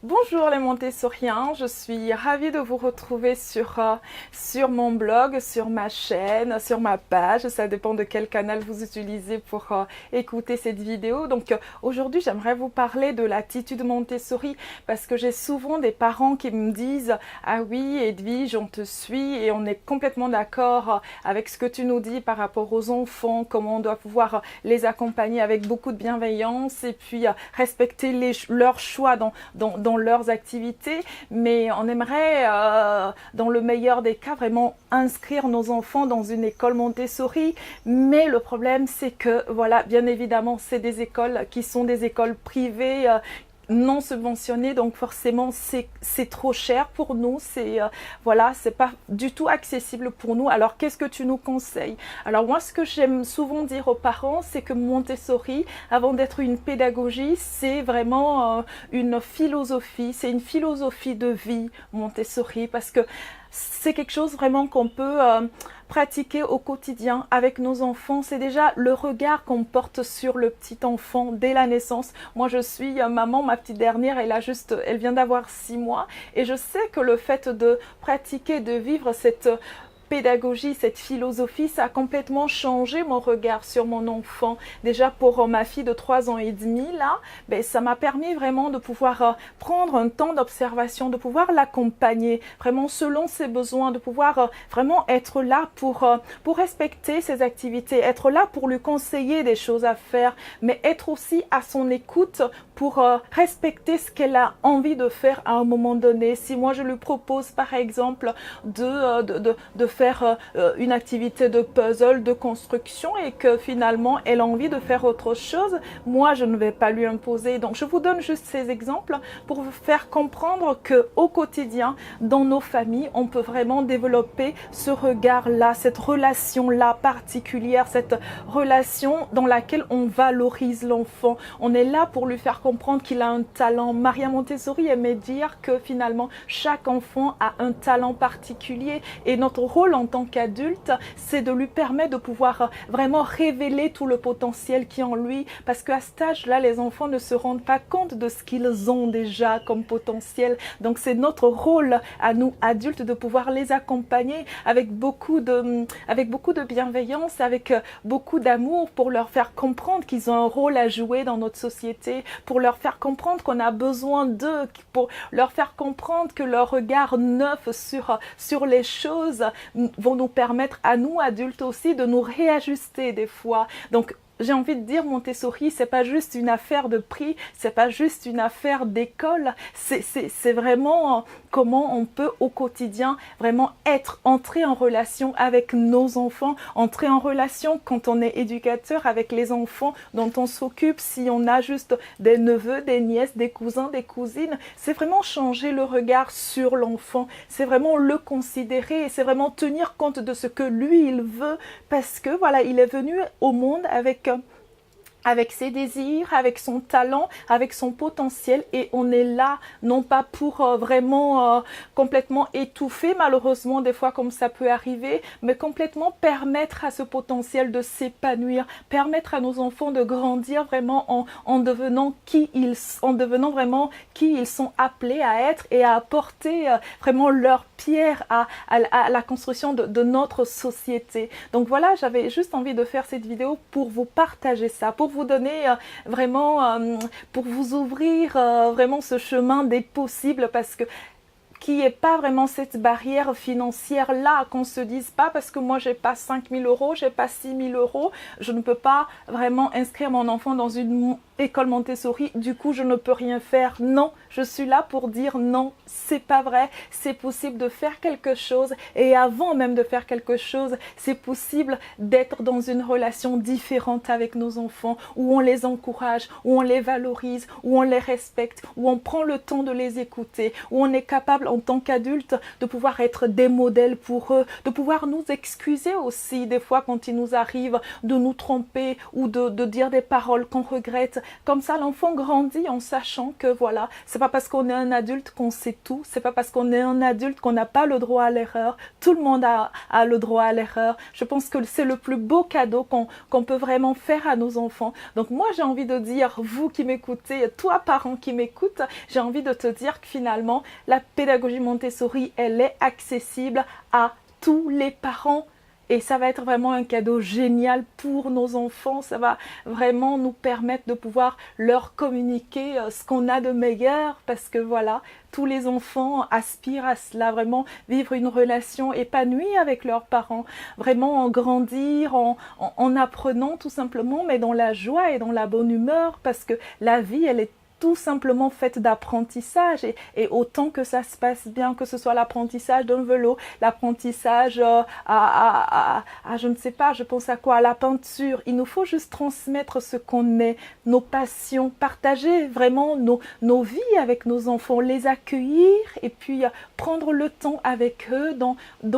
Bonjour les Montessoriens, je suis ravie de vous retrouver sur mon blog, sur ma chaîne, sur ma page. Ça dépend de quel canal vous utilisez pour écouter cette vidéo. Donc aujourd'hui, j'aimerais vous parler de l'attitude Montessori parce que j'ai souvent des parents qui me disent « Ah oui, Edwige, on te suit et on est complètement d'accord avec ce que tu nous dis par rapport aux enfants, comment on doit pouvoir les accompagner avec beaucoup de bienveillance et puis respecter leurs choix dans leurs activités, mais on aimerait, dans le meilleur des cas, vraiment inscrire nos enfants dans une école Montessori. Mais le problème, c'est que, voilà, bien évidemment, c'est des écoles qui sont des écoles privées, non subventionnées, donc forcément c'est trop cher pour nous, voilà, c'est pas du tout accessible pour nous. Alors qu'est-ce que tu nous conseilles? Alors moi, ce que j'aime souvent dire aux parents, c'est que Montessori, avant d'être une pédagogie, c'est vraiment une philosophie, c'est une philosophie de vie, Montessori, parce que c'est quelque chose vraiment qu'on peut pratiquer au quotidien avec nos enfants. C'est déjà le regard qu'on porte sur le petit enfant dès la naissance. Moi, je suis maman, ma petite dernière, elle vient d'avoir 6 mois. Et je sais que le fait de pratiquer, de vivre cette pédagogie, cette philosophie, ça a complètement changé mon regard sur mon enfant. Déjà pour ma fille de 3 ans et demi, là, ça m'a permis vraiment de pouvoir prendre un temps d'observation, de pouvoir l'accompagner vraiment selon ses besoins, de pouvoir vraiment être là pour respecter ses activités, être là pour lui conseiller des choses à faire, mais être aussi à son écoute pour respecter ce qu'elle a envie de faire à un moment donné. Si moi je lui propose par exemple de faire une activité de puzzle, de construction et que finalement elle a envie de faire autre chose, moi je ne vais pas lui imposer. Donc je vous donne juste ces exemples pour vous faire comprendre que au quotidien, dans nos familles, on peut vraiment développer ce regard-là, cette relation-là particulière, cette relation dans laquelle on valorise l'enfant. On est là pour lui faire comprendre qu'il a un talent. Maria Montessori aimait dire que finalement chaque enfant a un talent particulier et notre rôle en tant qu'adulte, c'est de lui permettre de pouvoir vraiment révéler tout le potentiel qui est en lui, parce qu'à cet âge-là, les enfants ne se rendent pas compte de ce qu'ils ont déjà comme potentiel. Donc c'est notre rôle à nous adultes de pouvoir les accompagner avec beaucoup de bienveillance, avec beaucoup d'amour pour leur faire comprendre qu'ils ont un rôle à jouer dans notre société, pour leur faire comprendre qu'on a besoin d'eux, pour leur faire comprendre que leur regard neuf sur les choses vont nous permettre à nous adultes aussi de nous réajuster des fois. Donc j'ai envie de dire, Montessori, c'est pas juste une affaire de prix, c'est pas juste une affaire d'école, c'est vraiment comment on peut au quotidien vraiment entrer en relation avec nos enfants, entrer en relation quand on est éducateur avec les enfants dont on s'occupe, si on a juste des neveux, des nièces, des cousins, des cousines, c'est vraiment changer le regard sur l'enfant, c'est vraiment le considérer et c'est vraiment tenir compte de ce que lui il veut, parce que voilà, il est venu au monde avec ses désirs, avec son talent, avec son potentiel, et on est là non pas pour vraiment complètement étouffer, malheureusement des fois comme ça peut arriver, mais complètement permettre à ce potentiel de s'épanouir, permettre à nos enfants de grandir vraiment en devenant vraiment qui ils sont appelés à être et à apporter vraiment leur pierre à la construction de notre société. Donc voilà, j'avais juste envie de faire cette vidéo pour vous partager ça, pour vous donner pour vous ouvrir vraiment ce chemin des possibles, parce que qu'il n'y ait pas vraiment cette barrière financière là, qu'on se dise pas parce que moi j'ai pas 5 000 euros, j'ai pas 6 000 euros, je ne peux pas vraiment inscrire mon enfant dans une école Montessori, du coup je ne peux rien faire. Non, je suis là pour dire non, c'est pas vrai, c'est possible de faire quelque chose, et avant même de faire quelque chose, c'est possible d'être dans une relation différente avec nos enfants, où on les encourage, où on les valorise, où on les respecte, où on prend le temps de les écouter, où on est capable en tant qu'adultes, de pouvoir être des modèles pour eux, de pouvoir nous excuser aussi des fois quand il nous arrive de nous tromper ou de dire des paroles qu'on regrette. Comme ça, l'enfant grandit en sachant que voilà, c'est pas parce qu'on est un adulte qu'on sait tout, c'est pas parce qu'on est un adulte qu'on n'a pas le droit à l'erreur. Tout le monde a le droit à l'erreur. Je pense que c'est le plus beau cadeau qu'on peut vraiment faire à nos enfants. Donc moi, j'ai envie de dire, vous qui m'écoutez, toi parent qui m'écoute, j'ai envie de te dire que finalement, la pédagogie Montessori, elle est accessible à tous les parents. Et ça va être vraiment un cadeau génial pour nos enfants. Ça va vraiment nous permettre de pouvoir leur communiquer ce qu'on a de meilleur. Parce que voilà, tous les enfants aspirent à cela, vraiment vivre une relation épanouie avec leurs parents. Vraiment en grandir, en apprenant tout simplement, mais dans la joie et dans la bonne humeur. Parce que la vie, elle est tout simplement faite d'apprentissage et autant que ça se passe bien, que ce soit l'apprentissage d'un vélo, l'apprentissage je ne sais pas, je pense à quoi, à la peinture. Il nous faut juste transmettre ce qu'on est, nos passions, partager vraiment nos vies avec nos enfants, les accueillir et puis prendre le temps avec eux dans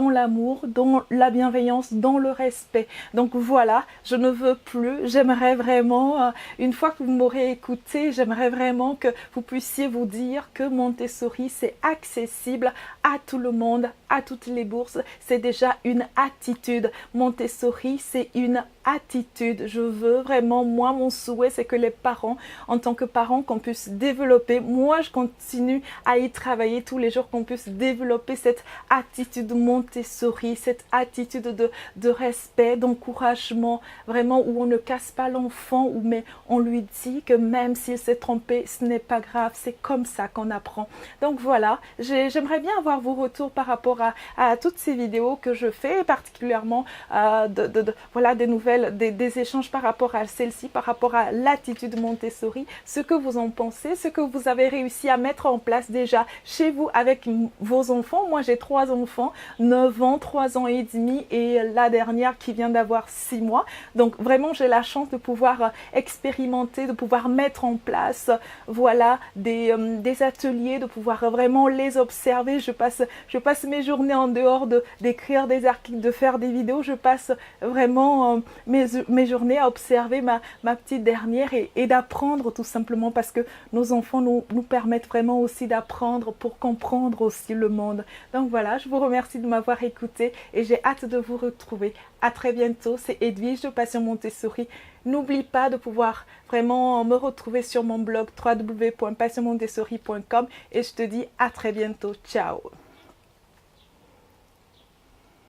l'amour, dans la bienveillance, dans le respect. Donc voilà, je ne veux plus, j'aimerais vraiment, une fois que vous m'aurez écouté, j'aimerais vraiment que vous puissiez vous dire que Montessori, c'est accessible à tout le monde, à toutes les bourses. C'est déjà une attitude. Montessori, c'est une attitude. Je veux vraiment, moi, mon souhait, c'est que les parents, en tant que parents, qu'on puisse développer, moi, je continue à y travailler tous les jours, qu'on puisse développer cette attitude Montessori, cette attitude de respect, d'encouragement, vraiment où on ne casse pas l'enfant, mais on lui dit que même s'il s'est trompé, ce n'est pas grave, c'est comme ça qu'on apprend. Donc voilà, j'aimerais bien avoir vos retours par rapport à toutes ces vidéos que je fais, particulièrement voilà, des nouvelles, des échanges par rapport à celle-ci, par rapport à l'attitude Montessori, ce que vous en pensez, ce que vous avez réussi à mettre en place déjà chez vous avec vos enfants. Moi, j'ai 3 enfants, 9 ans, 3 ans et demi et la dernière qui vient d'avoir 6 mois. Donc vraiment, j'ai la chance de pouvoir expérimenter, de pouvoir mettre en place voilà, des ateliers, de pouvoir vraiment les observer. Je passe mes journées en dehors d'écrire des articles, de faire des vidéos. Je passe vraiment mes journées à observer ma petite dernière et d'apprendre tout simplement parce que nos enfants nous permettent vraiment aussi d'apprendre pour comprendre aussi le monde. Donc voilà, je vous remercie de m'avoir écouté et j'ai hâte de vous retrouver. À très bientôt, c'est Edwige de Passion Montessori. N'oublie pas de pouvoir vraiment me retrouver sur mon blog www.passionmontessori.com et je te dis à très bientôt. Ciao!